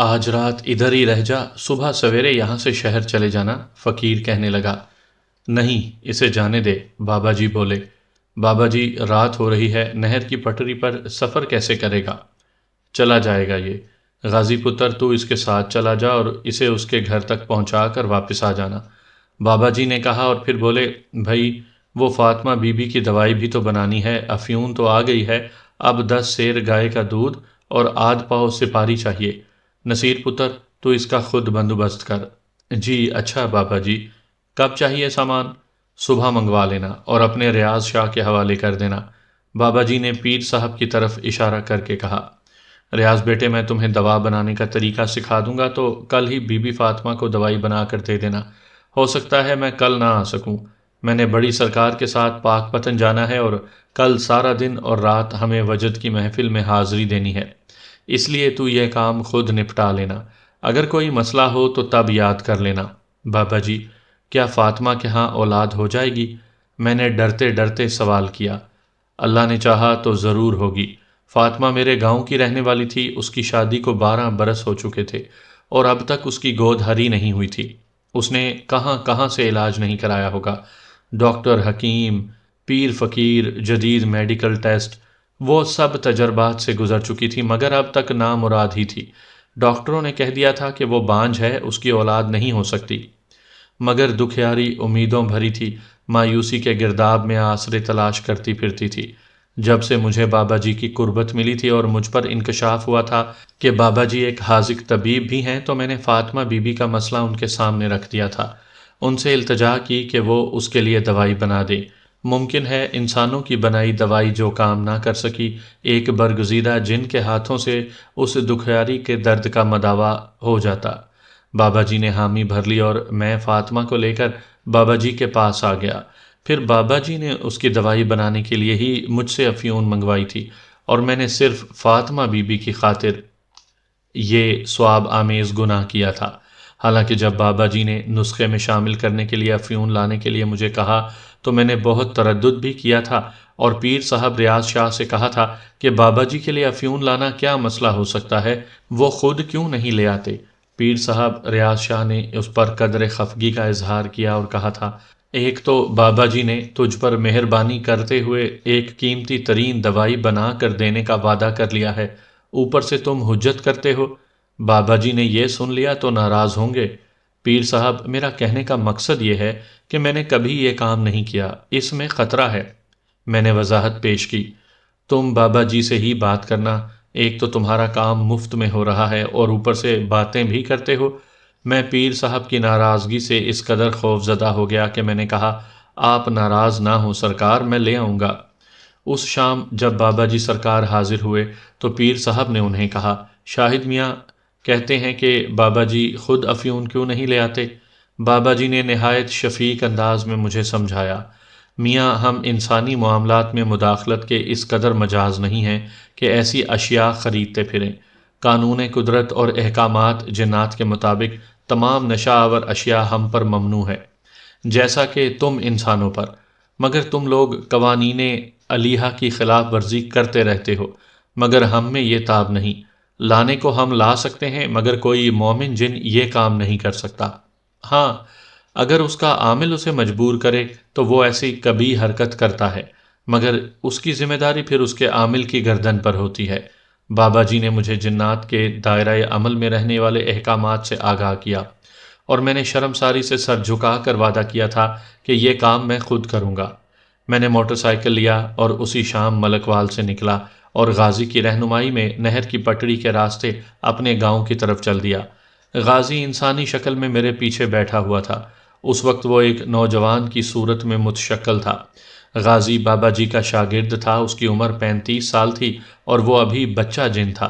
آج رات ادھر ہی رہ جا، صبح سویرے یہاں سے شہر چلے جانا۔ فقیر کہنے لگا۔ نہیں، اسے جانے دے، بابا جی بولے۔ بابا جی، رات ہو رہی ہے، نہر کی پٹری پر سفر کیسے کرے گا؟ چلا جائے گا یہ۔ غازی پتر، تو اس کے ساتھ چلا جا اور اسے اس کے گھر تک پہنچا کر واپس آ جانا۔ بابا جی نے کہا اور پھر بولے، بھائی وہ فاطمہ بی بی کی دوائی بھی تو بنانی ہے، افیون تو آ گئی ہے، اب 10 سیر گائے کا دودھ اور آدھ پاؤ سپاری چاہیے۔ نصیر پتر، تو اس کا خود بندوبست کر۔ جی اچھا بابا جی۔ کب چاہیے سامان؟ صبح منگوا لینا اور اپنے ریاض شاہ کے حوالے کر دینا۔ بابا جی نے پیر صاحب کی طرف اشارہ کر کے کہا، ریاض بیٹے، میں تمہیں دوا بنانے کا طریقہ سکھا دوں گا تو کل ہی بی بی فاطمہ کو دوائی بنا کر دے دینا۔ ہو سکتا ہے میں کل نہ آ سکوں، میں نے بڑی سرکار کے ساتھ پاک پتن جانا ہے اور کل سارا دن اور رات ہمیں وجد کی محفل میں حاضری دینی ہے، اس لیے تو یہ کام خود نپٹا لینا، اگر کوئی مسئلہ ہو تو تب یاد کر لینا۔ بابا جی، کیا فاطمہ کے ہاں اولاد ہو جائے گی؟ میں نے ڈرتے ڈرتے سوال کیا۔ اللہ نے چاہا تو ضرور ہوگی۔ فاطمہ میرے گاؤں کی رہنے والی تھی، اس کی شادی کو 12 برس ہو چکے تھے اور اب تک اس کی گود ہری نہیں ہوئی تھی۔ اس نے کہاں کہاں سے علاج نہیں کرایا ہوگا، ڈاکٹر، حکیم، پیر فقیر، جدید میڈیکل ٹیسٹ، وہ سب تجربات سے گزر چکی تھی، مگر اب تک نامراد ہی تھی۔ ڈاکٹروں نے کہہ دیا تھا کہ وہ بانجھ ہے، اس کی اولاد نہیں ہو سکتی، مگر دکھیاری امیدوں بھری تھی، مایوسی کے گرداب میں آسرے تلاش کرتی پھرتی تھی۔ جب سے مجھے بابا جی کی قربت ملی تھی اور مجھ پر انکشاف ہوا تھا کہ بابا جی ایک حاذق طبیب بھی ہیں، تو میں نے فاطمہ بی بی کا مسئلہ ان کے سامنے رکھ دیا تھا، ان سے التجا کی کہ وہ اس کے لیے دوائی بنا دیں۔ ممکن ہے انسانوں کی بنائی دوائی جو کام نہ کر سکی، ایک برگزیدہ جن کے ہاتھوں سے اس دکھیاری کے درد کا مداوا ہو جاتا۔ بابا جی نے حامی بھر لی اور میں فاطمہ کو لے کر بابا جی کے پاس آ گیا۔ پھر بابا جی نے اس کی دوائی بنانے کے لیے ہی مجھ سے افیون منگوائی تھی اور میں نے صرف فاطمہ بی بی کی خاطر یہ ثواب آمیز گناہ کیا تھا۔ حالانکہ جب بابا جی نے نسخے میں شامل کرنے کے لیے افیون لانے کے لیے مجھے کہا تو میں نے بہت تردد بھی کیا تھا اور پیر صاحب ریاض شاہ سے کہا تھا کہ بابا جی کے لیے افیون لانا کیا مسئلہ ہو سکتا ہے، وہ خود کیوں نہیں لے آتے۔ پیر صاحب ریاض شاہ نے اس پر قدر خفگی کا اظہار کیا اور کہا تھا، ایک تو بابا جی نے تجھ پر مہربانی کرتے ہوئے ایک قیمتی ترین دوائی بنا کر دینے کا وعدہ کر لیا ہے، اوپر سے تم حجت کرتے ہو۔ بابا جی نے یہ سن لیا تو ناراض ہوں گے۔ پیر صاحب، میرا کہنے کا مقصد یہ ہے کہ میں نے کبھی یہ کام نہیں کیا، اس میں خطرہ ہے۔ میں نے وضاحت پیش کی، تم بابا جی سے ہی بات کرنا، ایک تو تمہارا کام مفت میں ہو رہا ہے اور اوپر سے باتیں بھی کرتے ہو۔ میں پیر صاحب کی ناراضگی سے اس قدر خوف زدہ ہو گیا کہ میں نے کہا، آپ ناراض نہ ہوں سرکار، میں لے آؤں گا۔ اس شام جب بابا جی سرکار حاضر ہوئے تو پیر صاحب نے انہیں کہا، شاہد میاں کہتے ہیں کہ بابا جی خود افیون کیوں نہیں لے آتے؟ بابا جی نے نہایت شفیق انداز میں مجھے سمجھایا، میاں ہم انسانی معاملات میں مداخلت کے اس قدر مجاز نہیں ہیں کہ ایسی اشیاء خریدتے پھریں۔ قانون قدرت اور احکامات جنات کے مطابق تمام نشہ آور اشیاء ہم پر ممنوع ہے، جیسا کہ تم انسانوں پر، مگر تم لوگ قوانین الہیہ کی خلاف ورزی کرتے رہتے ہو، مگر ہم میں یہ تاب نہیں۔ لانے کو ہم لا سکتے ہیں مگر کوئی مومن جن یہ کام نہیں کر سکتا۔ ہاں، اگر اس کا عامل اسے مجبور کرے تو وہ ایسی کبھی حرکت کرتا ہے، مگر اس کی ذمہ داری پھر اس کے عامل کی گردن پر ہوتی ہے۔ بابا جی نے مجھے جنات کے دائرہ عمل میں رہنے والے احکامات سے آگاہ کیا اور میں نے شرمساری سے سر جھکا کر وعدہ کیا تھا کہ یہ کام میں خود کروں گا۔ میں نے موٹر سائیکل لیا اور اسی شام ملک وال سے نکلا اور غازی کی رہنمائی میں نہر کی پٹڑی کے راستے اپنے گاؤں کی طرف چل دیا۔ غازی انسانی شکل میں میرے پیچھے بیٹھا ہوا تھا، اس وقت وہ ایک نوجوان کی صورت میں متشکل تھا۔ غازی بابا جی کا شاگرد تھا، اس کی عمر 35 سال تھی اور وہ ابھی بچہ جن تھا،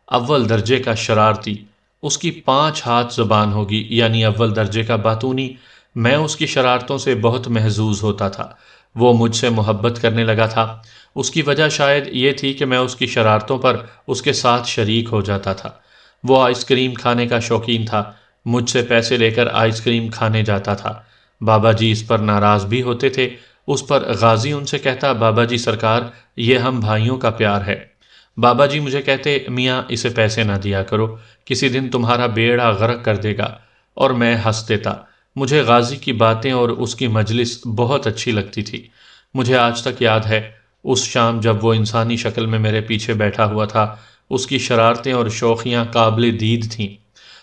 اول درجے کا شرارتی۔ اس کی 5 ہاتھ زبان ہوگی، یعنی اول درجے کا باتونی۔ میں اس کی شرارتوں سے بہت محظوظ ہوتا تھا، وہ مجھ سے محبت کرنے لگا تھا۔ اس کی وجہ شاید یہ تھی کہ میں اس کی شرارتوں پر اس کے ساتھ شریک ہو جاتا تھا۔ وہ آئس کریم کھانے کا شوقین تھا، مجھ سے پیسے لے کر آئس کریم کھانے جاتا تھا۔ بابا جی اس پر ناراض بھی ہوتے تھے۔ اس پر غازی ان سے کہتا، بابا جی سرکار، یہ ہم بھائیوں کا پیار ہے۔ بابا جی مجھے کہتے، میاں اسے پیسے نہ دیا کرو، کسی دن تمہارا بیڑا غرق کر دے گا، اور میں ہنس دیتا۔ مجھے غازی کی باتیں اور اس کی مجلس بہت اچھی لگتی تھی۔ مجھے آج تک یاد ہے اس شام جب وہ انسانی شکل میں میرے پیچھے بیٹھا ہوا تھا، اس کی شرارتیں اور شوخیاں قابل دید تھیں۔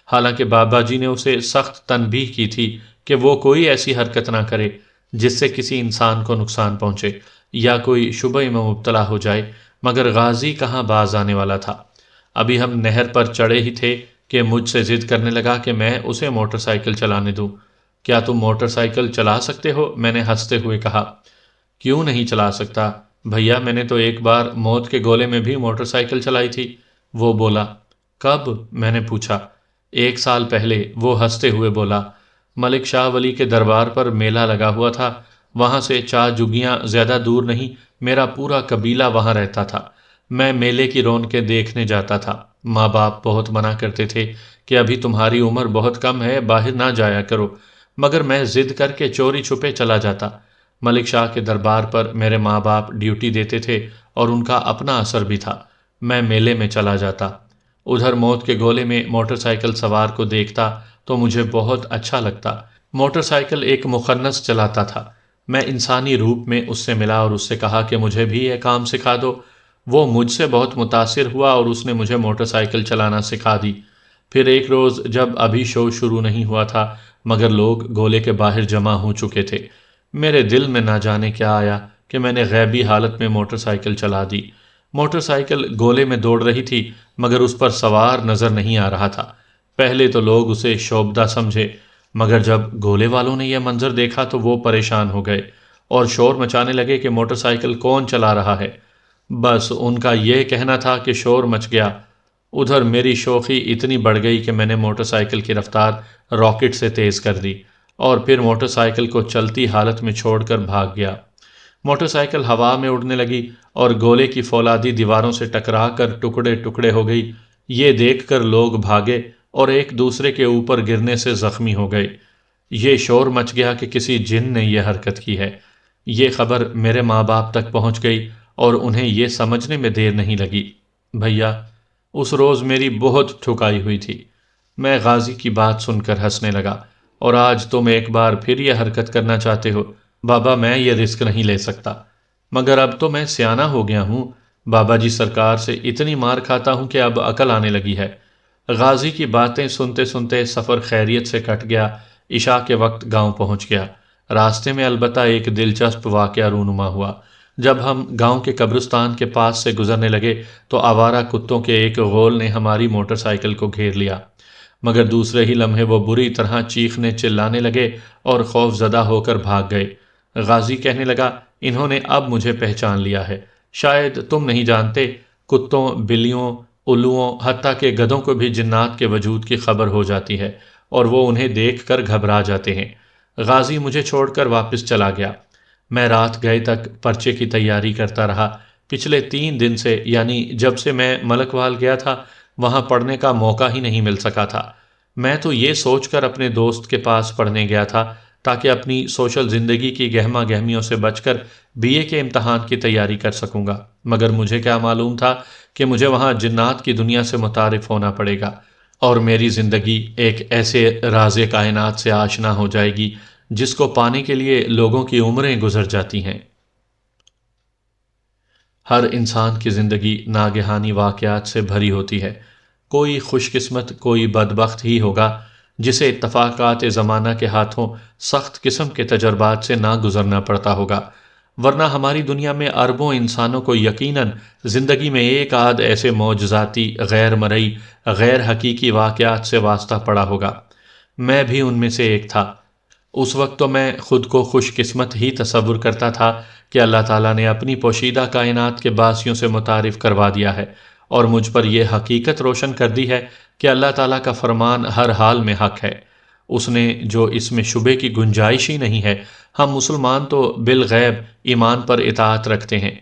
حالانکہ بابا جی نے اسے سخت تنبیہ کی تھی کہ وہ کوئی ایسی حرکت نہ کرے جس سے کسی انسان کو نقصان پہنچے یا کوئی شبہ میں مبتلا ہو جائے، مگر غازی کہاں باز آنے والا تھا۔ ابھی ہم نہر پر چڑھے ہی تھے کہ مجھ سے ضد کرنے لگا کہ میں اسے موٹر سائیکل چلانے دوں۔ کیا تم موٹر سائیکل چلا سکتے ہو؟ میں نے ہنستے ہوئے کہا۔ کیوں نہیں چلا سکتا بھیا، میں نے تو ایک بار موت کے گولے میں بھی موٹر سائیکل چلائی تھی۔ وہ بولا۔ کب؟ میں نے پوچھا۔ 1 سال پہلے، وہ ہنستے ہوئے بولا۔ ملک شاہ ولی کے دربار پر میلہ لگا ہوا تھا، وہاں سے 4 جگیاں زیادہ دور نہیں، میرا پورا قبیلہ وہاں رہتا تھا۔ میں میلے کی رونقیں دیکھنے جاتا تھا۔ ماں باپ بہت منع کرتے تھے کہ ابھی تمہاری عمر بہت کم ہے، باہر نہ جایا کرو، مگر میں ضد کر کے چوری چھپے چلا جاتا۔ ملک شاہ کے دربار پر میرے ماں باپ ڈیوٹی دیتے تھے اور ان کا اپنا اثر بھی تھا۔ میں میلے میں چلا جاتا، ادھر موت کے گولے میں موٹر سائیکل سوار کو دیکھتا تو مجھے بہت اچھا لگتا۔ موٹر سائیکل ایک مخنث چلاتا تھا۔ میں انسانی روپ میں اس سے ملا اور اس سے کہا کہ مجھے بھی یہ کام سکھا دو۔ وہ مجھ سے بہت متاثر ہوا اور اس نے مجھے موٹر سائیکل چلانا سکھا دی۔ پھر ایک روز جب ابھی شو شروع نہیں ہوا تھا مگر لوگ گولے کے باہر جمع ہو چکے تھے، میرے دل میں نہ جانے کیا آیا کہ میں نے غیبی حالت میں موٹر سائیکل چلا دی۔ موٹر سائیکل گولے میں دوڑ رہی تھی مگر اس پر سوار نظر نہیں آ رہا تھا۔ پہلے تو لوگ اسے شوبدہ سمجھے، مگر جب گولے والوں نے یہ منظر دیکھا تو وہ پریشان ہو گئے اور شور مچانے لگے کہ موٹر سائیکل کون چلا رہا ہے۔ بس ان کا یہ کہنا تھا کہ شور مچ گیا۔ ادھر میری شوخی اتنی بڑھ گئی کہ میں نے موٹر سائیکل کی رفتار راکٹ سے تیز کر دی اور پھر موٹر سائیکل کو چلتی حالت میں چھوڑ کر بھاگ گیا۔ موٹر سائیکل ہوا میں اڑنے لگی اور گولے کی فولادی دیواروں سے ٹکرا کر ٹکڑے ٹکڑے ہو گئی۔ یہ دیکھ کر لوگ بھاگے اور ایک دوسرے کے اوپر گرنے سے زخمی ہو گئے۔ یہ شور مچ گیا کہ کسی جن نے یہ حرکت کی ہے۔ یہ خبر میرے ماں باپ تک پہنچ گئی اور انہیں یہ سمجھنے میں دیر نہیں لگی۔ بھیا، اس روز میری بہت ٹھکائی ہوئی تھی۔ میں غازی کی بات سن کر ہنسنے لگا۔ اور آج تم ایک بار پھر یہ حرکت کرنا چاہتے ہو؟ بابا، میں یہ رسک نہیں لے سکتا، مگر اب تو میں سیانہ ہو گیا ہوں۔ بابا جی سرکار سے اتنی مار کھاتا ہوں کہ اب عقل آنے لگی ہے۔ غازی کی باتیں سنتے سنتے سفر خیریت سے کٹ گیا۔ عشاء کے وقت گاؤں پہنچ گیا۔ راستے میں البتہ ایک دلچسپ واقعہ رونما ہوا۔ جب ہم گاؤں کے قبرستان کے پاس سے گزرنے لگے تو آوارہ کتوں کے ایک غول نے ہماری موٹر سائیکل کو گھیر لیا، مگر دوسرے ہی لمحے وہ بری طرح چیخنے چلانے لگے اور خوف زدہ ہو کر بھاگ گئے۔ غازی کہنے لگا، انہوں نے اب مجھے پہچان لیا ہے۔ شاید تم نہیں جانتے، کتوں، بلیوں، الوؤں، حتیٰ کہ گدھوں کو بھی جنات کے وجود کی خبر ہو جاتی ہے اور وہ انہیں دیکھ کر گھبرا جاتے ہیں۔ غازی مجھے چھوڑ کر واپس چلا گیا۔ میں رات گئے تک پرچے کی تیاری کرتا رہا۔ پچھلے 3 دن سے، یعنی جب سے میں ملک وال گیا تھا، وہاں پڑھنے کا موقع ہی نہیں مل سکا تھا۔ میں تو یہ سوچ کر اپنے دوست کے پاس پڑھنے گیا تھا تاکہ اپنی سوشل زندگی کی گہما گہمیوں سے بچ کر BA کے امتحان کی تیاری کر سکوں گا، مگر مجھے کیا معلوم تھا کہ مجھے وہاں جنات کی دنیا سے متعارف ہونا پڑے گا اور میری زندگی ایک ایسے راز کائنات سے آشنا ہو جائے گی جس کو پانے کے لیے لوگوں کی عمریں گزر جاتی ہیں۔ ہر انسان کی زندگی ناگہانی واقعات سے بھری ہوتی ہے۔ کوئی خوش قسمت، کوئی بدبخت ہی ہوگا جسے اتفاقات زمانہ کے ہاتھوں سخت قسم کے تجربات سے نہ گزرنا پڑتا ہوگا، ورنہ ہماری دنیا میں اربوں انسانوں کو یقیناً زندگی میں ایک آدھ ایسے معجزاتی، غیر مرئی، غیر حقیقی واقعات سے واسطہ پڑا ہوگا۔ میں بھی ان میں سے ایک تھا۔ اس وقت تو میں خود کو خوش قسمت ہی تصور کرتا تھا کہ اللہ تعالیٰ نے اپنی پوشیدہ کائنات کے باسیوں سے متعارف کروا دیا ہے اور مجھ پر یہ حقیقت روشن کر دی ہے کہ اللہ تعالیٰ کا فرمان ہر حال میں حق ہے۔ اس نے جو اس میں شبے کی گنجائش ہی نہیں ہے۔ ہم مسلمان تو بالغیب ایمان پر اطاعت رکھتے ہیں،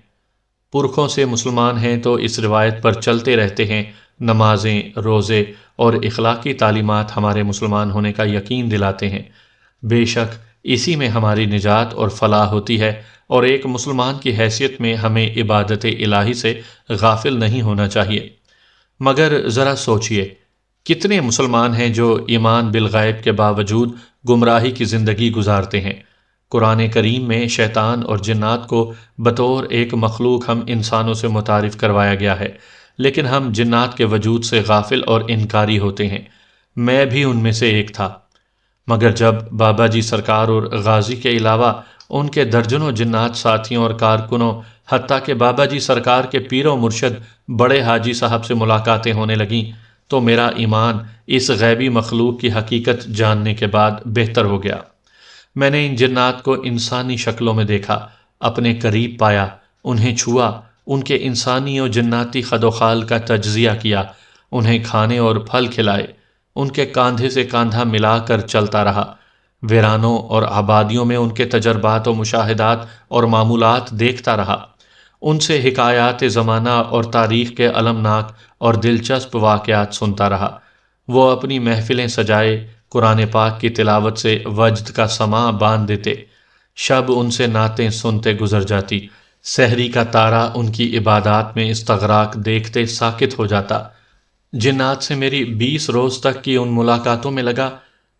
پرکھوں سے مسلمان ہیں تو اس روایت پر چلتے رہتے ہیں۔ نمازیں، روزے اور اخلاقی تعلیمات ہمارے مسلمان ہونے کا یقین دلاتے ہیں۔ بے شک اسی میں ہماری نجات اور فلاح ہوتی ہے اور ایک مسلمان کی حیثیت میں ہمیں عبادت الہی سے غافل نہیں ہونا چاہیے۔ مگر ذرا سوچئے، کتنے مسلمان ہیں جو ایمان بالغیب کے باوجود گمراہی کی زندگی گزارتے ہیں؟ قرآن کریم میں شیطان اور جنات کو بطور ایک مخلوق ہم انسانوں سے متعارف کروایا گیا ہے، لیکن ہم جنات کے وجود سے غافل اور انکاری ہوتے ہیں۔ میں بھی ان میں سے ایک تھا، مگر جب بابا جی سرکار اور غازی کے علاوہ ان کے درجنوں جنات ساتھیوں اور کارکنوں، حتیٰ کہ بابا جی سرکار کے پیر و مرشد بڑے حاجی صاحب سے ملاقاتیں ہونے لگیں، تو میرا ایمان اس غیبی مخلوق کی حقیقت جاننے کے بعد بہتر ہو گیا۔ میں نے ان جنات کو انسانی شکلوں میں دیکھا، اپنے قریب پایا، انہیں چھوا، ان کے انسانی و جناتی خد و خال کا تجزیہ کیا، انہیں کھانے اور پھل کھلائے، ان کے کاندھے سے کاندھا ملا کر چلتا رہا، ویرانوں اور آبادیوں میں ان کے تجربات و مشاہدات اور معمولات دیکھتا رہا، ان سے حکایات زمانہ اور تاریخ کے المناک اور دلچسپ واقعات سنتا رہا۔ وہ اپنی محفلیں سجائے قرآن پاک کی تلاوت سے وجد کا سماع باندھ دیتے، شب ان سے نعتیں سنتے گزر جاتی، سحری کا تارا ان کی عبادات میں استغراق دیکھتے ساکت ہو جاتا۔ جنات سے میری 20 روز تک کی ان ملاقاتوں میں لگا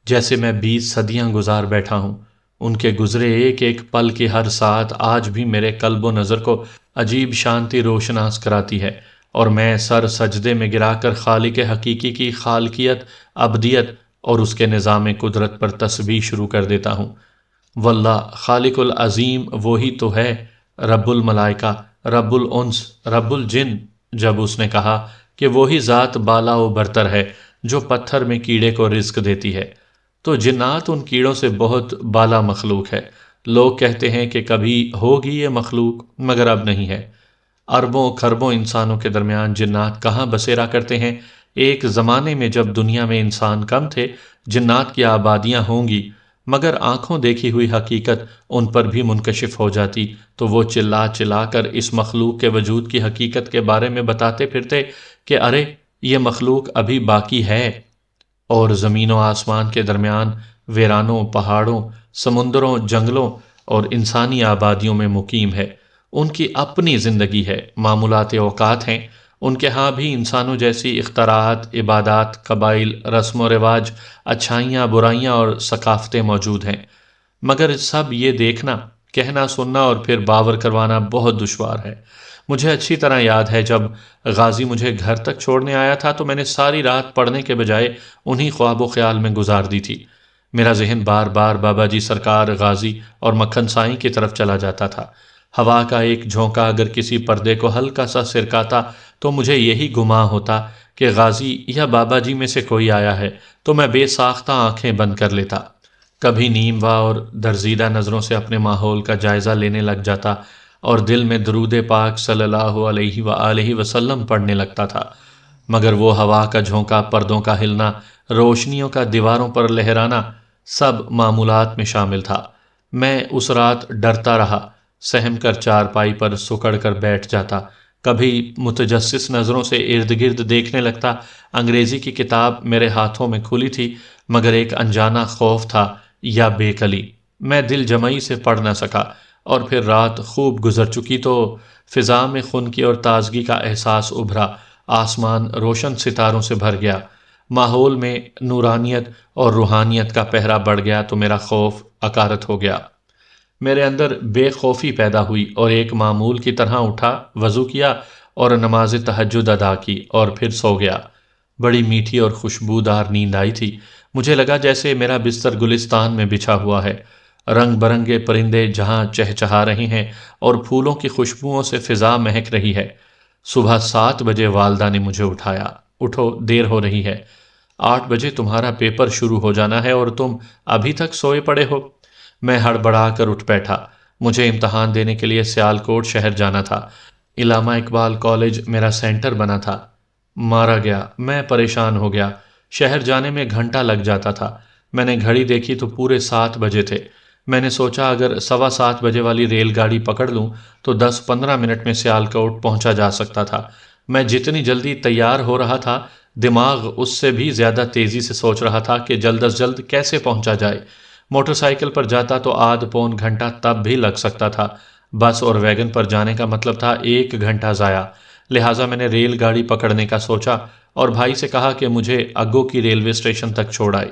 جیسے میں 20 صدیاں گزار بیٹھا ہوں۔ ان کے گزرے ایک ایک پل کی ہر ساعت آج بھی میرے قلب و نظر کو عجیب شانتی روشناس کراتی ہے، اور میں سر سجدے میں گرا کر خالق حقیقی کی خالقیت، ابدیت اور اس کے نظام قدرت پر تسبیح شروع کر دیتا ہوں۔ واللہ خالق العظیم وہی تو ہے، رب الملائکہ، رب الانس، رب الجن۔ جب اس نے کہا کہ وہی ذات بالا و برتر ہے جو پتھر میں کیڑے کو رزق دیتی ہے، تو جنات ان کیڑوں سے بہت بالا مخلوق ہے۔ لوگ کہتے ہیں کہ کبھی ہوگی یہ مخلوق، مگر اب نہیں ہے۔ اربوں کھربوں انسانوں کے درمیان جنات کہاں بسیرا کرتے ہیں؟ ایک زمانے میں جب دنیا میں انسان کم تھے، جنات کی آبادیاں ہوں گی، مگر آنکھوں دیکھی ہوئی حقیقت ان پر بھی منکشف ہو جاتی تو وہ چلا چلا کر اس مخلوق کے وجود کی حقیقت کے بارے میں بتاتے پھرتے کہ ارے یہ مخلوق ابھی باقی ہے، اور زمین و آسمان کے درمیان ویرانوں، پہاڑوں، سمندروں، جنگلوں اور انسانی آبادیوں میں مقیم ہے۔ ان کی اپنی زندگی ہے، معمولات اوقات ہیں، ان کے ہاں بھی انسانوں جیسی اختراعات، عبادات، قبائل، رسم و رواج، اچھائیاں، برائیاں اور ثقافتیں موجود ہیں، مگر سب یہ دیکھنا، کہنا، سننا اور پھر باور کروانا بہت دشوار ہے۔ مجھے اچھی طرح یاد ہے جب غازی مجھے گھر تک چھوڑنے آیا تھا تو میں نے ساری رات پڑھنے کے بجائے انہی خواب و خیال میں گزار دی تھی۔ میرا ذہن بار بار بابا جی سرکار، غازی اور مکھن سائیں کی طرف چلا جاتا تھا۔ ہوا کا ایک جھونکا اگر کسی پردے کو ہلکا سا سرکاتا تو مجھے یہی گمان ہوتا کہ غازی یا بابا جی میں سے کوئی آیا ہے، تو میں بے ساختہ آنکھیں بند کر لیتا، کبھی نیم وا اور درزیدہ نظروں سے اپنے ماحول کا جائزہ لینے لگ جاتا اور دل میں درود پاک صلی اللہ علیہ وآلہ وسلم پڑھنے لگتا تھا، مگر وہ ہوا کا جھونکا، پردوں کا ہلنا، روشنیوں کا دیواروں پر لہرانا سب معمولات میں شامل تھا۔ میں اس رات ڈرتا رہا، سہم کر چارپائی پر سکڑ کر بیٹھ جاتا، کبھی متجسس نظروں سے ارد گرد دیکھنے لگتا۔ انگریزی کی کتاب میرے ہاتھوں میں کھلی تھی، مگر ایک انجانا خوف تھا یا بے کلی، میں دل جمعی سے پڑھ نہ سکا، اور پھر رات خوب گزر چکی تو فضا میں خنکی اور تازگی کا احساس ابھرا، آسمان روشن ستاروں سے بھر گیا، ماحول میں نورانیت اور روحانیت کا پہرا بڑھ گیا تو میرا خوف اکارت ہو گیا۔ میرے اندر بے خوفی پیدا ہوئی اور ایک معمول کی طرح اٹھا، وضو کیا اور نماز تہجد ادا کی اور پھر سو گیا۔ بڑی میٹھی اور خوشبودار نیند آئی تھی، مجھے لگا جیسے میرا بستر گلستان میں بچھا ہوا ہے، رنگ برنگے پرندے جہاں چہچہا رہے ہیں اور پھولوں کی خوشبوؤں سے فضا مہک رہی ہے۔ صبح 7 بجے والدہ نے مجھے اٹھایا، اٹھو دیر ہو رہی ہے، 8 بجے تمہارا پیپر شروع ہو جانا ہے اور تم ابھی تک سوئے پڑے ہو۔ میں ہڑبڑا کر اٹھ بیٹھا، مجھے امتحان دینے کے لیے سیالکوٹ شہر جانا تھا، علامہ اقبال کالج میرا سینٹر بنا تھا۔ مارا گیا، میں پریشان ہو گیا، شہر جانے میں گھنٹہ لگ جاتا تھا۔ میں نے گھڑی دیکھی تو پورے 7 بجے تھے۔ میں نے سوچا اگر 7:15 بجے والی ریل گاڑی پکڑ لوں تو 10-15 منٹ میں سیالکوٹ پہنچا جا سکتا تھا۔ میں جتنی جلدی تیار ہو رہا تھا، دماغ اس سے بھی زیادہ تیزی سے سوچ رہا تھا کہ جلد از جلد کیسے پہنچا جائے۔ موٹر سائیکل پر جاتا تو آدھ پون گھنٹہ تب بھی لگ سکتا تھا، بس اور ویگن پر جانے کا مطلب تھا 1 گھنٹہ ضائع، لہٰذا میں نے ریل گاڑی پکڑنے کا سوچا اور بھائی سے کہا کہ مجھے اگو کی ریلوے اسٹیشن تک چھوڑ آئے۔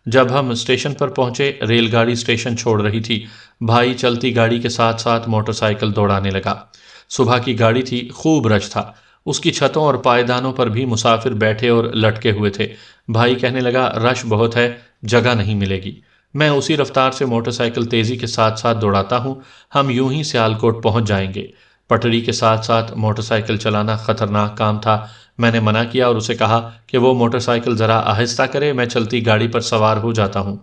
جب ہم اسٹیشن پر پہنچے، ریل گاڑی اسٹیشن چھوڑ رہی تھی، بھائی چلتی گاڑی کے ساتھ ساتھ موٹر سائیکل دوڑانے لگا۔ صبح کی گاڑی تھی، خوب رش تھا، اس کی چھتوں اور پائیدانوں پر بھی مسافر بیٹھے اور لٹکے ہوئے تھے۔ بھائی کہنے لگا، رش بہت ہے، جگہ نہیں ملے گی۔ میں اسی رفتار سے موٹر سائیکل تیزی کے ساتھ ساتھ دوڑاتا ہوں، ہم یوں ہی سیالکوٹ پہنچ جائیں گے۔ پٹڑی کے ساتھ ساتھ موٹر سائیکل چلانا خطرناک کام تھا۔ میں نے منع کیا اور اسے کہا کہ وہ موٹر سائیکل ذرا آہستہ کرے، میں چلتی گاڑی پر سوار ہو جاتا ہوں۔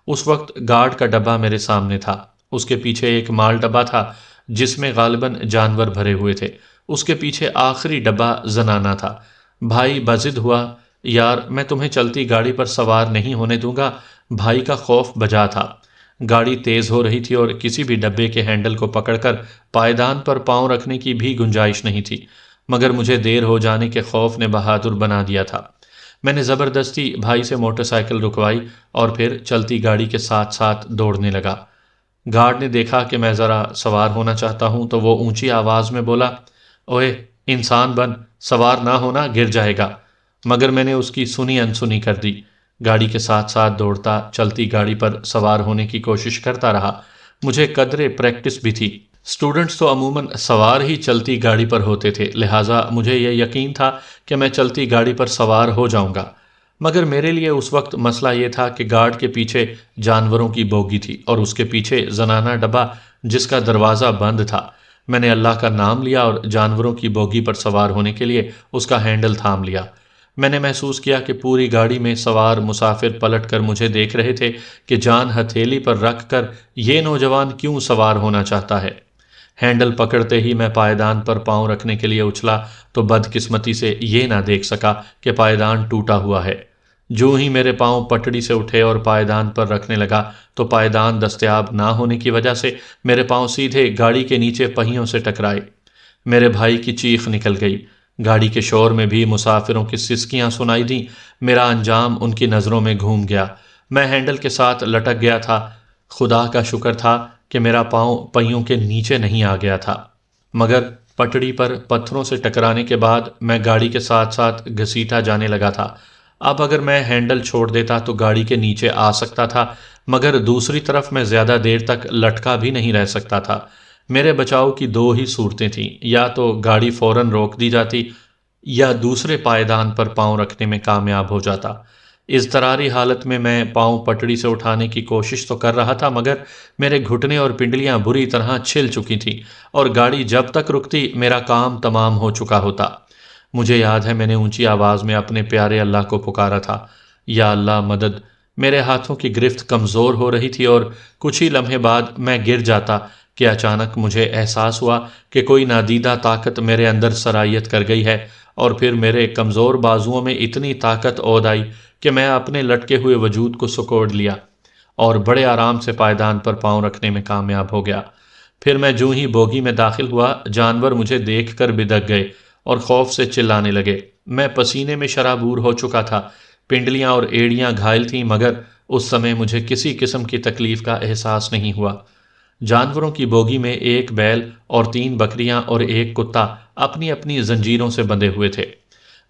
اس وقت گارڈ کا ڈبہ میرے سامنے تھا، اس کے پیچھے ایک مال ڈبہ تھا جس میں غالباً جانور بھرے ہوئے تھے، اس کے پیچھے آخری ڈبہ زنانہ تھا۔ بھائی بضد ہوا، یار میں تمہیں چلتی گاڑی پر سوار نہیں ہونے دوں گا۔ بھائی کا خوف بجا تھا۔ گاڑی تیز ہو رہی تھی اور کسی بھی ڈبے کے ہینڈل کو پکڑ کر پائیدان پر پاؤں رکھنے کی بھی گنجائش نہیں تھی، مگر مجھے دیر ہو جانے کے خوف نے بہادر بنا دیا تھا۔ میں نے زبردستی بھائی سے موٹر سائیکل رکوائی اور پھر چلتی گاڑی کے ساتھ ساتھ دوڑنے لگا۔ گارڈ نے دیکھا کہ میں ذرا سوار ہونا چاہتا ہوں تو وہ اونچی آواز میں بولا، اوئے انسان بن، سوار نہ ہونا، گر جائے گا۔ مگر میں نے اس کی سنی انسنی کر دی، گاڑی کے ساتھ ساتھ دوڑتا چلتی گاڑی پر سوار ہونے کی کوشش کرتا رہا۔ مجھے قدرے پریکٹس بھی تھی، اسٹوڈنٹس تو عموماً سوار ہی چلتی گاڑی پر ہوتے تھے، لہٰذا مجھے یہ یقین تھا کہ میں چلتی گاڑی پر سوار ہو جاؤں گا۔ مگر میرے لیے اس وقت مسئلہ یہ تھا کہ گارڈ کے پیچھے جانوروں کی بوگی تھی اور اس کے پیچھے زنانہ ڈبہ جس کا دروازہ بند تھا۔ میں نے اللہ کا نام لیا اور جانوروں کی بوگی پر سوار ہونے کے لیے اس کا ہینڈل تھام لیا۔ میں نے محسوس کیا کہ پوری گاڑی میں سوار مسافر پلٹ کر مجھے دیکھ رہے تھے کہ جان ہتھیلی پر رکھ کر یہ نوجوان کیوں سوار ہونا چاہتا ہے۔ ہینڈل پکڑتے ہی میں پائیدان پر پاؤں رکھنے کے لیے اچھلا تو بدقسمتی سے یہ نہ دیکھ سکا کہ پائیدان ٹوٹا ہوا ہے۔ جو ہی میرے پاؤں پٹڑی سے اٹھے اور پائیدان پر رکھنے لگا تو پائیدان دستیاب نہ ہونے کی وجہ سے میرے پاؤں سیدھے گاڑی کے نیچے پہیوں سے ٹکرائے۔ میرے بھائی کی چیخ نکل گئی، گاڑی کے شور میں بھی مسافروں کی سسکیاں سنائی دیں۔ میرا انجام ان کی نظروں میں گھوم گیا، میں ہینڈل کے ساتھ لٹک گیا تھا۔ خدا کا شکر تھا کہ میرا پاؤں پہیوں کے نیچے نہیں آ گیا تھا، مگر پٹڑی پر پتھروں سے ٹکرانے کے بعد میں گاڑی کے ساتھ ساتھ گھسیٹا جانے لگا تھا۔ اب اگر میں ہینڈل چھوڑ دیتا تو گاڑی کے نیچے آ سکتا تھا، مگر دوسری طرف میں زیادہ دیر تک لٹکا بھی نہیں رہ سکتا تھا۔ میرے بچاؤ کی دو ہی صورتیں تھیں، یا تو گاڑی فوراً روک دی جاتی یا دوسرے پائیدان پر پاؤں رکھنے میں کامیاب ہو جاتا۔ اضطراری حالت میں پاؤں پٹڑی سے اٹھانے کی کوشش تو کر رہا تھا، مگر میرے گھٹنے اور پنڈلیاں بری طرح چھل چکی تھیں اور گاڑی جب تک رکتی میرا کام تمام ہو چکا ہوتا۔ مجھے یاد ہے میں نے اونچی آواز میں اپنے پیارے اللہ کو پکارا تھا، یا اللہ مدد۔ میرے ہاتھوں کی گرفت کمزور ہو رہی تھی اور کچھ ہی لمحے بعد میں گر جاتا کہ اچانک مجھے احساس ہوا کہ کوئی نادیدہ طاقت میرے اندر سرایت کر گئی ہے، اور پھر میرے کمزور بازوؤں میں اتنی طاقت عود آئی کہ میں اپنے لٹکے ہوئے وجود کو سکوڑ لیا اور بڑے آرام سے پائیدان پر پاؤں رکھنے میں کامیاب ہو گیا۔ پھر میں جو ہی بوگی میں داخل ہوا، جانور مجھے دیکھ کر بدک گئے اور خوف سے چلانے لگے۔ میں پسینے میں شرابور ہو چکا تھا، پنڈلیاں اور ایڑیاں گھائل تھیں، مگر اس سمے مجھے کسی قسم کی تکلیف کا احساس نہیں ہوا۔ جانوروں کی بوگی میں ایک بیل اور 3 بکریاں اور ایک کتا اپنی اپنی زنجیروں سے بندھے ہوئے تھے۔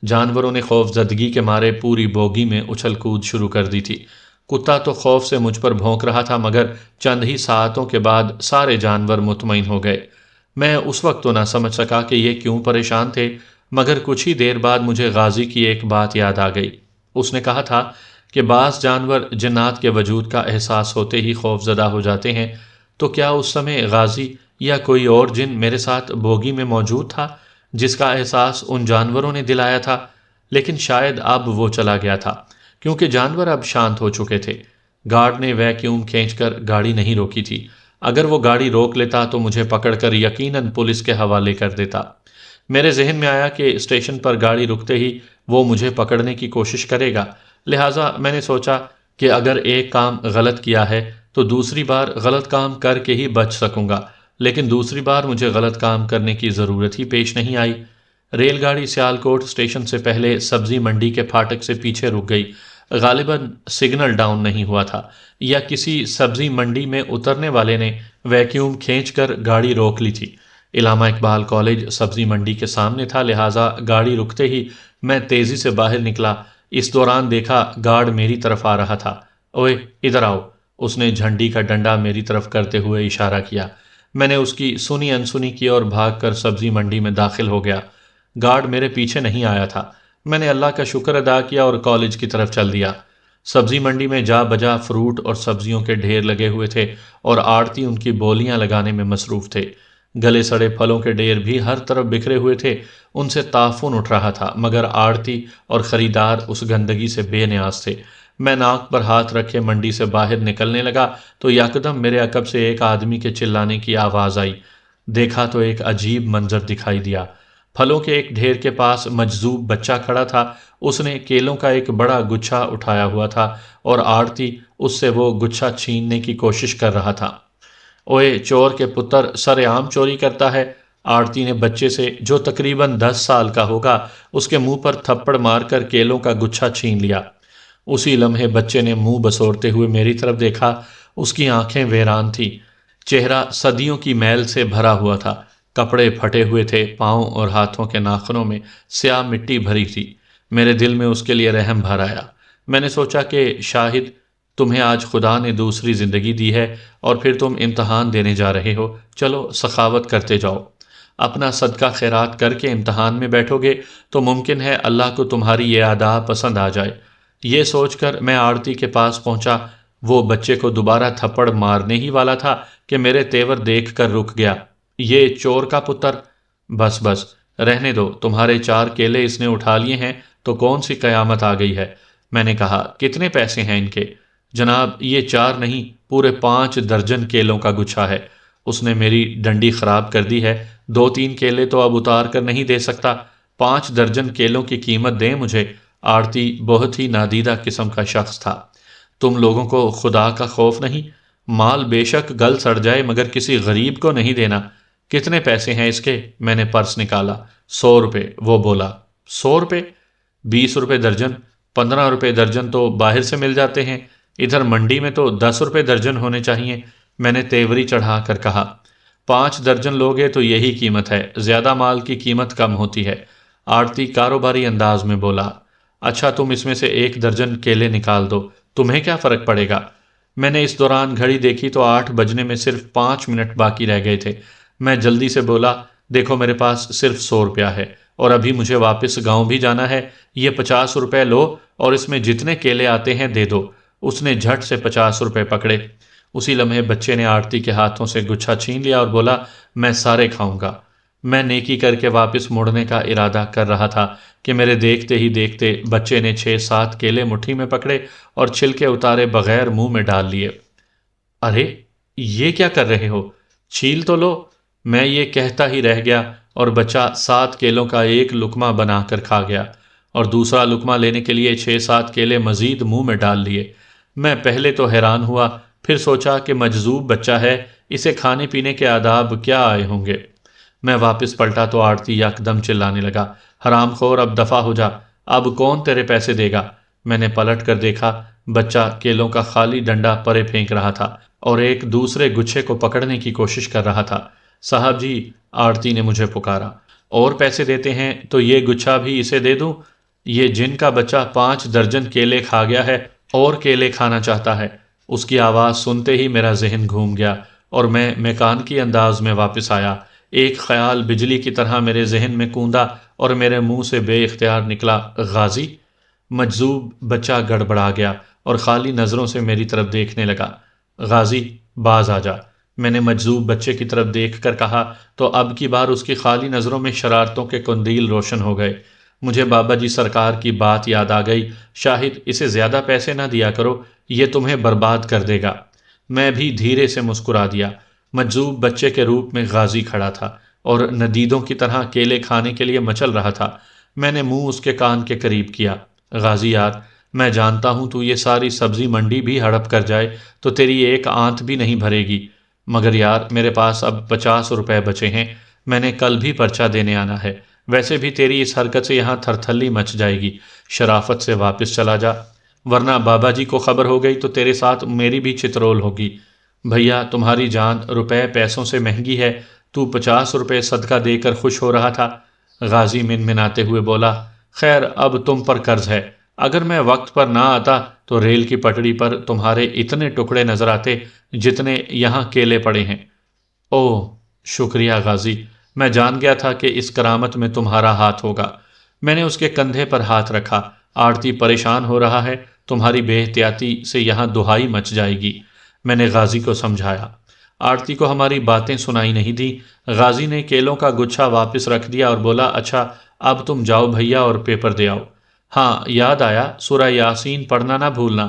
جانوروں نے خوف زدگی کے مارے پوری بوگی میں اچھل کود شروع کر دی تھی۔ کتا تو خوف سے مجھ پر بھونک رہا تھا، مگر چند ہی ساعتوں کے بعد سارے جانور مطمئن ہو گئے۔ میں اس وقت تو نہ سمجھ سکا کہ یہ کیوں پریشان تھے، مگر کچھ ہی دیر بعد مجھے غازی کی ایک بات یاد آ گئی۔ اس نے کہا تھا کہ بعض جانور جنات کے وجود کا احساس ہوتے ہی خوف زدہ ہو جاتے ہیں، تو کیا اس سمے غازی یا کوئی اور جن میرے ساتھ بوگی میں موجود تھا جس کا احساس ان جانوروں نے دلایا تھا؟ لیکن شاید اب وہ چلا گیا تھا، کیونکہ جانور اب شانت ہو چکے تھے۔ گارڈ نے ویکیوم کھینچ کر گاڑی نہیں روکی تھی، اگر وہ گاڑی روک لیتا تو مجھے پکڑ کر یقیناً پولیس کے حوالے کر دیتا۔ میرے ذہن میں آیا کہ اسٹیشن پر گاڑی رکتے ہی وہ مجھے پکڑنے کی کوشش کرے گا، لہٰذا میں نے سوچا کہ اگر ایک کام غلط کیا ہے تو دوسری بار غلط کام کر کے ہی بچ سکوں گا، لیکن دوسری بار مجھے غلط کام کرنے کی ضرورت ہی پیش نہیں آئی۔ ریل گاڑی سیالکوٹ اسٹیشن سے پہلے سبزی منڈی کے پھاٹک سے پیچھے رک گئی۔ غالباً سگنل ڈاؤن نہیں ہوا تھا یا کسی سبزی منڈی میں اترنے والے نے ویکیوم کھینچ کر گاڑی روک لی تھی۔ علامہ اقبال کالج سبزی منڈی کے سامنے تھا، لہٰذا گاڑی رکتے ہی میں تیزی سے باہر نکلا۔ اس دوران دیکھا گارڈ میری طرف آ رہا تھا۔ اوئے ادھر آؤ، اس نے جھنڈی کا ڈنڈا میری طرف کرتے ہوئے اشارہ کیا۔ میں نے اس کی سنی انسنی کی اور بھاگ کر سبزی منڈی میں داخل ہو گیا۔ گارڈ میرے پیچھے نہیں آیا تھا۔ میں نے اللہ کا شکر ادا کیا اور کالج کی طرف چل دیا۔ سبزی منڈی میں جا بجا فروٹ اور سبزیوں کے ڈھیر لگے ہوئے تھے اور آڑتی ان کی بولیاں لگانے میں مصروف تھے۔ گلے سڑے پھلوں کے ڈھیر بھی ہر طرف بکھرے ہوئے تھے، ان سے تعفن اٹھ رہا تھا، مگر آڑتی اور خریدار اس گندگی سے بے نیاز تھے۔ میں ناک پر ہاتھ رکھے منڈی سے باہر نکلنے لگا تو یکدم میرے عقب سے ایک آدمی کے چلانے کی آواز آئی۔ دیکھا تو ایک عجیب منظر دکھائی دیا۔ پھلوں کے ایک ڈھیر کے پاس مجذوب بچہ کھڑا تھا۔ اس نے کیلوں کا ایک بڑا گچھا اٹھایا ہوا تھا اور آڑتی اس سے وہ گچھا چھیننے کی کوشش کر رہا تھا۔ اوئے چور کے پتر، سر عام چوری کرتا ہے، آڑتی نے بچے سے جو تقریباً 10 سال کا ہوگا اس کے منہ پر تھپڑ مار کر کیلوں کا گچھا چھین لیا۔ اسی لمحے بچے نے منہ بسورتے ہوئے میری طرف دیکھا۔ اس کی آنکھیں ویران تھیں، چہرہ صدیوں کی میل سے بھرا ہوا تھا، کپڑے پھٹے ہوئے تھے، پاؤں اور ہاتھوں کے ناخنوں میں سیاہ مٹی بھری تھی۔ میرے دل میں اس کے لیے رحم بھر آیا۔ میں نے سوچا کہ شاہد تمہیں آج خدا نے دوسری زندگی دی ہے اور پھر تم امتحان دینے جا رہے ہو، چلو سخاوت کرتے جاؤ۔ اپنا صدقہ خیرات کر کے امتحان میں بیٹھو گے تو ممکن ہے اللہ کو تمہاری یہ ادا پسند آ جائے۔ یہ سوچ کر میں آڑتی کے پاس پہنچا۔ وہ بچے کو دوبارہ تھپڑ مارنے ہی والا تھا کہ میرے تیور دیکھ کر رک گیا۔ یہ چور کا پتر! بس بس رہنے دو، تمہارے 4 کیلے اس نے اٹھا لیے ہیں تو کون سی قیامت آ گئی ہے؟ میں نے کہا کتنے پیسے ہیں ان کے؟ جناب یہ 4 نہیں، پورے 5 درجن کیلوں کا گچھا ہے۔ اس نے میری ڈنڈی خراب کر دی ہے، 2-3 کیلے تو اب اتار کر نہیں دے سکتا، 5 درجن کیلوں کی قیمت دیں مجھے۔ آڑتی بہت ہی نادیدہ قسم کا شخص تھا۔ تم لوگوں کو خدا کا خوف نہیں؟ مال بے شک گل سڑ جائے مگر کسی غریب کو نہیں دینا۔ کتنے پیسے ہیں اس کے؟ میں نے پرس نکالا۔ 100 روپے، وہ بولا۔ 100 روپے؟ 20 روپے درجن، 15 روپے درجن تو باہر سے مل جاتے ہیں، ادھر منڈی میں تو 10 روپے درجن ہونے چاہیے۔ میں نے تیوری چڑھا کر کہا۔ 5 درجن لوگے تو یہی قیمت ہے، زیادہ مال کی قیمت کم ہوتی ہے۔ آڑتی کاروباری انداز میں بولا۔ اچھا تم اس میں سے 1 درجن کیلے نکال دو، تمہیں کیا فرق پڑے گا؟ میں نے اس دوران گھڑی دیکھی تو 8 بجنے میں صرف 5 منٹ باقی رہ گئے تھے۔ میں جلدی سے بولا، دیکھو میرے پاس صرف 100 روپیہ ہے اور ابھی مجھے واپس گاؤں بھی جانا ہے، یہ 50 روپے لو اور اس میں جتنے کیلے آتے ہیں دے دو۔ اس نے جھٹ سے 50 روپے پکڑے۔ اسی لمحے بچے نے آڑتی کے ہاتھوں سے گچھا چھین لیا اور بولا، میں سارے کھاؤں گا۔ میں نیکی کر کے واپس مڑنے کا ارادہ کر رہا تھا کہ میرے دیکھتے ہی دیکھتے بچے نے 6-7 کیلے مٹھی میں پکڑے اور چھلکے اتارے بغیر منہ میں ڈال لیے۔ ارے یہ کیا کر رہے ہو؟ چھیل تو لو۔ میں یہ کہتا ہی رہ گیا اور بچہ 7 کیلوں کا ایک لقمہ بنا کر کھا گیا اور دوسرا لقمہ لینے کے لیے 6-7 کیلے مزید منہ میں ڈال لیے۔ میں پہلے تو حیران ہوا، پھر سوچا کہ مجذوب بچہ ہے، اسے کھانے پینے کے آداب کیا آئے ہوں گے۔ میں واپس پلٹا تو آڑتی یکدم چلانے لگا، حرام خور اب دفع ہو جا، اب کون تیرے پیسے دے گا؟ میں نے پلٹ کر دیکھا، بچہ کیلوں کا خالی ڈنڈا پرے پھینک رہا تھا اور ایک دوسرے گچھے کو پکڑنے کی کوشش کر رہا تھا۔ صاحب جی، آڑتی نے مجھے پکارا، اور پیسے دیتے ہیں تو یہ گچھا بھی اسے دے دوں؟ یہ جن کا بچہ 5 درجن کیلے کھا گیا ہے اور کیلے کھانا چاہتا ہے۔ اس کی آواز سنتے ہی میرا ذہن گھوم گیا اور میں میکانکی انداز میں واپس آیا۔ ایک خیال بجلی کی طرح میرے ذہن میں کوندا اور میرے منہ سے بے اختیار نکلا، غازی؟ مجذوب بچہ گڑبڑا گیا اور خالی نظروں سے میری طرف دیکھنے لگا۔ غازی باز آ جا، میں نے مجذوب بچے کی طرف دیکھ کر کہا تو اب کی بار اس کی خالی نظروں میں شرارتوں کے قندیل روشن ہو گئے۔ مجھے بابا جی سرکار کی بات یاد آ گئی، شاہد اسے زیادہ پیسے نہ دیا کرو، یہ تمہیں برباد کر دے گا۔ میں بھی دھیرے سے مسکرا دیا۔ مجذوب بچے کے روپ میں غازی کھڑا تھا اور ندیدوں کی طرح کیلے کھانے کے لیے مچل رہا تھا۔ میں نے منہ اس کے کان کے قریب کیا۔ غازی یار، میں جانتا ہوں تو یہ ساری سبزی منڈی بھی ہڑپ کر جائے تو تیری ایک آنت بھی نہیں بھرے گی، مگر یار میرے پاس اب 50 روپے بچے ہیں، میں نے کل بھی پرچہ دینے آنا ہے، ویسے بھی تیری اس حرکت سے یہاں تھرتھلی مچ جائے گی، شرافت سے واپس چلا جا۔ ورنہ بابا جی کو خبر ہو گئی تو تیرے ساتھ میری بھی چترول ہوگی۔ بھیا تمہاری جان روپے پیسوں سے مہنگی ہے، تو 50 روپے صدقہ دے کر خوش ہو رہا تھا۔ غازی منمناتے ہوئے بولا، خیر اب تم پر قرض ہے، اگر میں وقت پر نہ آتا تو ریل کی پٹڑی پر تمہارے اتنے ٹکڑے نظر آتے جتنے یہاں کیلے پڑے ہیں۔ اوہ شکریہ غازی، میں جان گیا تھا کہ اس کرامت میں تمہارا ہاتھ ہوگا۔ میں نے اس کے کندھے پر ہاتھ رکھا، آڑتی پریشان ہو رہا ہے، تمہاری بے احتیاطی سے یہاں دہائی مچ جائے گی۔ میں نے غازی کو سمجھایا۔ آڑتی کو ہماری باتیں سنائی نہیں دی۔ غازی نے کیلوں کا گچھا واپس رکھ دیا اور بولا، اچھا اب تم جاؤ بھیا اور پیپر دے آؤ۔ ہاں یاد آیا، سورہ یاسین پڑھنا نہ بھولنا۔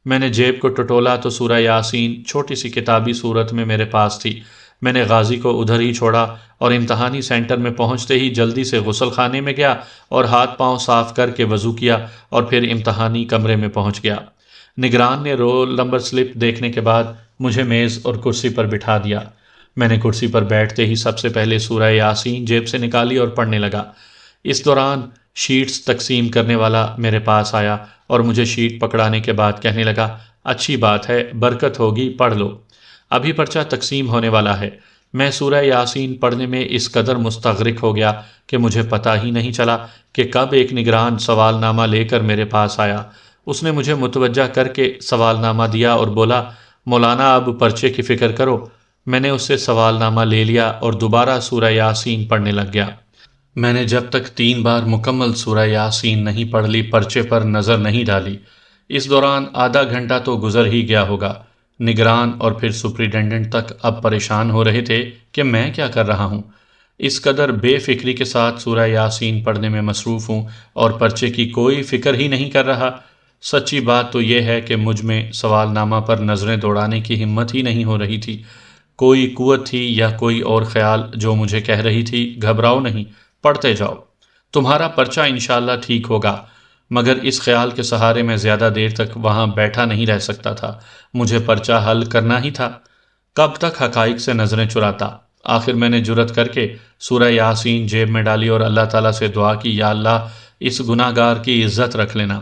میں نے جیب کو ٹٹولا تو سورہ یاسین چھوٹی سی کتابی صورت میں میرے پاس تھی۔ میں نے غازی کو ادھر ہی چھوڑا اور امتحانی سینٹر میں پہنچتے ہی جلدی سے غسل خانے میں گیا اور ہاتھ پاؤں صاف کر کے وضو کیا اور پھر امتحانی کمرے میں پہنچ گیا۔ نگران نے رول نمبر سلپ دیکھنے کے بعد مجھے میز اور کرسی پر بٹھا دیا۔ میں نے کرسی پر بیٹھتے ہی سب سے پہلے سورہ یاسین جیب سے نکالی اور پڑھنے لگا۔ اس دوران شیٹس تقسیم کرنے والا میرے پاس آیا اور مجھے شیٹ پکڑانے کے بعد کہنے لگا، اچھی بات ہے، برکت ہوگی، پڑھ لو، ابھی پرچہ تقسیم ہونے والا ہے۔ میں سورہ یاسین پڑھنے میں اس قدر مستغرق ہو گیا کہ مجھے پتہ ہی نہیں چلا کہ کب ایک نگران سوال نامہ لے کر میرے پاس آیا۔ اس نے مجھے متوجہ کر کے سوال نامہ دیا اور بولا، مولانا اب پرچے کی فکر کرو۔ میں نے اس سے سوال نامہ لے لیا اور دوبارہ سورہ یاسین پڑھنے لگ گیا۔ میں نے جب تک 3 بار مکمل سورہ یاسین نہیں پڑھ لی پرچے پر نظر نہیں ڈالی۔ اس دوران آدھا گھنٹہ تو گزر ہی گیا ہوگا۔ نگران اور پھر سپرنٹینڈنٹ تک اب پریشان ہو رہے تھے کہ میں کیا کر رہا ہوں۔ اس قدر بے فکری کے ساتھ سورہ یاسین پڑھنے میں مصروف ہوں اور پرچے کی کوئی فکر ہی نہیں کر رہا۔ سچی بات تو یہ ہے کہ مجھ میں سوال نامہ پر نظریں دوڑانے کی ہمت ہی نہیں ہو رہی تھی۔ کوئی قوت تھی یا کوئی اور خیال جو مجھے کہہ رہی تھی، گھبراؤ نہیں، پڑھتے جاؤ، تمہارا پرچہ انشاءاللہ ٹھیک ہوگا۔ مگر اس خیال کے سہارے میں زیادہ دیر تک وہاں بیٹھا نہیں رہ سکتا تھا، مجھے پرچہ حل کرنا ہی تھا۔ کب تک حقائق سے نظریں چراتا؟ آخر میں نے جرأت کر کے سورہ یاسین جیب میں ڈالی اور اللہ تعالیٰ سے دعا کی، یا اللہ اس گناہ گار کی عزت رکھ لینا،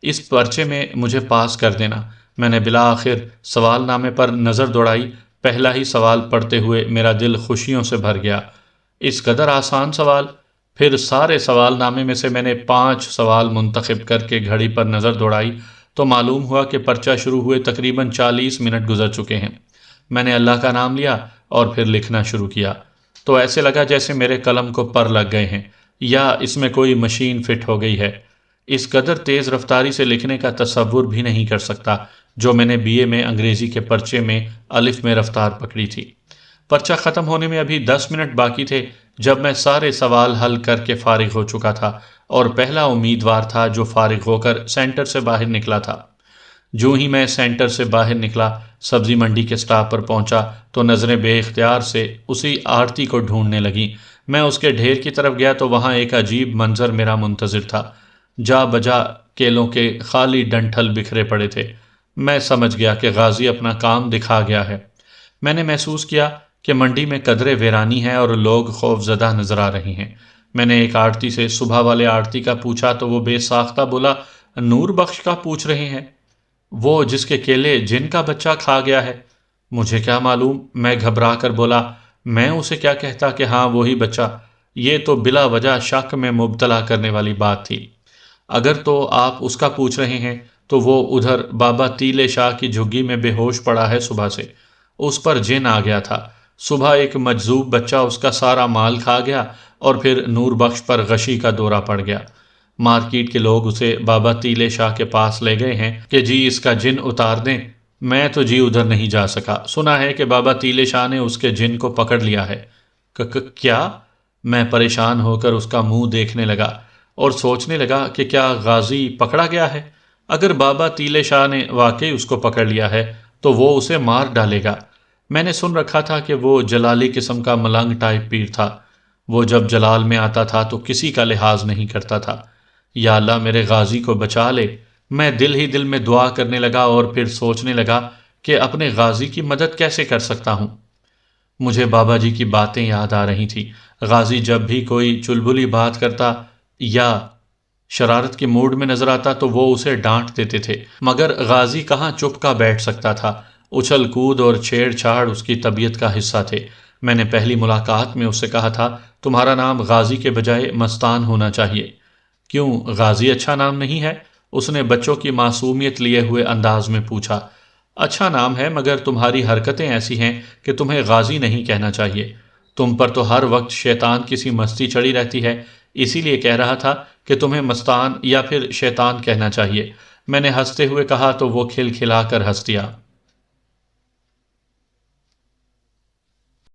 اس پرچے میں مجھے پاس کر دینا۔ میں نے بالآخر سوال نامے پر نظر دوڑائی۔ پہلا ہی سوال پڑھتے ہوئے میرا دل خوشیوں سے بھر گیا۔ اس قدر آسان سوال! پھر سارے سوال نامے میں سے میں نے 5 سوال منتخب کر کے گھڑی پر نظر دوڑائی تو معلوم ہوا کہ پرچہ شروع ہوئے تقریباً 40 منٹ گزر چکے ہیں۔ میں نے اللہ کا نام لیا اور پھر لکھنا شروع کیا تو ایسے لگا جیسے میرے قلم کو پر لگ گئے ہیں یا اس میں کوئی مشین فٹ ہو گئی ہے۔ اس قدر تیز رفتاری سے لکھنے کا تصور بھی نہیں کر سکتا جو میں نے BA میں انگریزی کے پرچے میں الف میں رفتار پکڑی تھی۔ پرچہ ختم ہونے میں ابھی 10 منٹ باقی تھے جب میں سارے سوال حل کر کے فارغ ہو چکا تھا اور پہلا امیدوار تھا جو فارغ ہو کر سینٹر سے باہر نکلا تھا۔ جو ہی میں سینٹر سے باہر نکلا، سبزی منڈی کے سٹاپ پر پہنچا تو نظریں بے اختیار سے اسی آڑتی کو ڈھونڈنے لگیں۔ میں اس کے ڈھیر کی طرف گیا تو وہاں ایک عجیب منظر میرا منتظر تھا۔ جا بجا کیلوں کے خالی ڈنٹھل بکھرے پڑے تھے۔ میں سمجھ گیا کہ غازی اپنا کام دکھا گیا ہے۔ میں نے محسوس کیا کہ منڈی میں قدرے ویرانی ہے اور لوگ خوف زدہ نظر آ رہے ہیں۔ میں نے ایک آڑتی سے صبح والے آڑتی کا پوچھا تو وہ بے ساختہ بولا، نور بخش کا پوچھ رہے ہیں؟ وہ جس کے کیلے جن کا بچہ کھا گیا ہے؟ مجھے کیا معلوم، میں گھبرا کر بولا، میں اسے کیا کہتا کہ ہاں وہی بچہ، یہ تو بلا وجہ شک میں مبتلا کرنے والی بات تھی۔ اگر تو آپ اس کا پوچھ رہے ہیں تو وہ ادھر بابا تیلے شاہ کی جھگی میں بے ہوش پڑا ہے صبح سے، اس پر جن آ گیا تھا۔ صبح ایک مجذوب بچہ اس کا سارا مال کھا گیا اور پھر نور بخش پر غشی کا دورہ پڑ گیا۔ مارکیٹ کے لوگ اسے بابا تیلے شاہ کے پاس لے گئے ہیں کہ جی اس کا جن اتار دیں۔ میں تو جی ادھر نہیں جا سکا، سنا ہے کہ بابا تیلے شاہ نے اس کے جن کو پکڑ لیا ہے۔ کیا؟ میں پریشان ہو کر اس کا منہ دیکھنے لگا اور سوچنے لگا کہ کیا غازی پکڑا گیا ہے؟ اگر بابا تیلے شاہ نے واقعی اس کو پکڑ لیا ہے تو وہ اسے مار ڈالے گا۔ میں نے سن رکھا تھا کہ وہ جلالی قسم کا ملنگ ٹائپ پیر تھا، وہ جب جلال میں آتا تھا تو کسی کا لحاظ نہیں کرتا تھا۔ یا اللہ میرے غازی کو بچا لے۔ میں دل ہی دل میں دعا کرنے لگا اور پھر سوچنے لگا کہ اپنے غازی کی مدد کیسے کر سکتا ہوں۔ مجھے بابا جی کی باتیں یاد آ رہی تھیں۔ غازی جب بھی کوئی چلبلی بات کرتا یا شرارت کے موڈ میں نظر آتا تو وہ اسے ڈانٹ دیتے تھے، مگر غازی کہاں چپ کا بیٹھ سکتا تھا۔ اچھل کود اور چھیڑ چھاڑ اس کی طبیعت کا حصہ تھے۔ میں نے پہلی ملاقات میں اس سے کہا تھا تمہارا نام غازی کے بجائے مستان ہونا چاہیے۔ کیوں غازی اچھا نام نہیں ہے؟ اس نے بچوں کی معصومیت لیے ہوئے انداز میں پوچھا۔ اچھا نام ہے مگر تمہاری حرکتیں ایسی ہیں کہ تمہیں غازی نہیں کہنا چاہیے۔ تم پر تو ہر وقت شیطان کی سی مستی چڑھی رہتی ہے، اسی لیے کہہ رہا تھا کہ تمہیں مستان یا پھر شیطان کہنا چاہیے۔ میں نے ہنستے ہوئے کہا تو وہ کھل کھلا کر ہنس دیا۔